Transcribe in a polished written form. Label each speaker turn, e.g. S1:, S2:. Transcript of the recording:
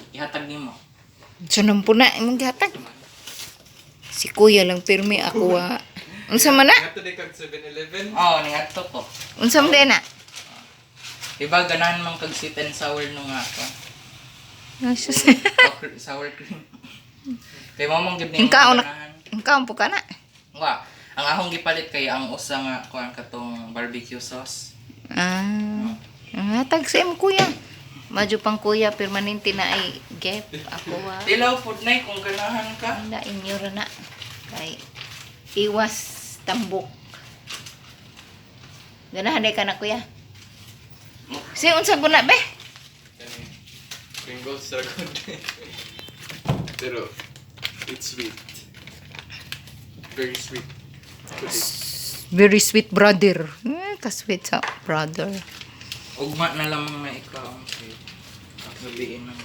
S1: Ihatag nimo.
S2: Sunod po na imong gihatag. Si kuya lang pirmi ako unsa man na?
S3: Ato di kag 7-Eleven.
S1: Oo, niadto ko.
S2: Unsa man na?
S1: Diba ganahan man kag sweet and sour nung nga ako.
S2: Sus.
S1: Sour cream. Kay mo mong gid nimo
S2: Ingkaon na.
S1: ganahan.
S2: Ingkaon po ka na.
S1: Wa, ang akong gipalit kay ang usa nga kuan katong barbecue sauce.
S2: Hatag sa imo kuya. Madyo pang kuya permanente na ay gift ako
S1: Tilaw pud nay kung ganahan ka.
S2: Anda inyo ra na. Kay iwas tambok. Ganahan day ka na kuya. Si unsa guna be?
S3: Pringles are good. Pero it's sweet. Very sweet.
S2: Very sweet brother. Ka-sweet sa brother.
S1: Ugma na lamang na ikaw ang sweet. Ang sabihin ng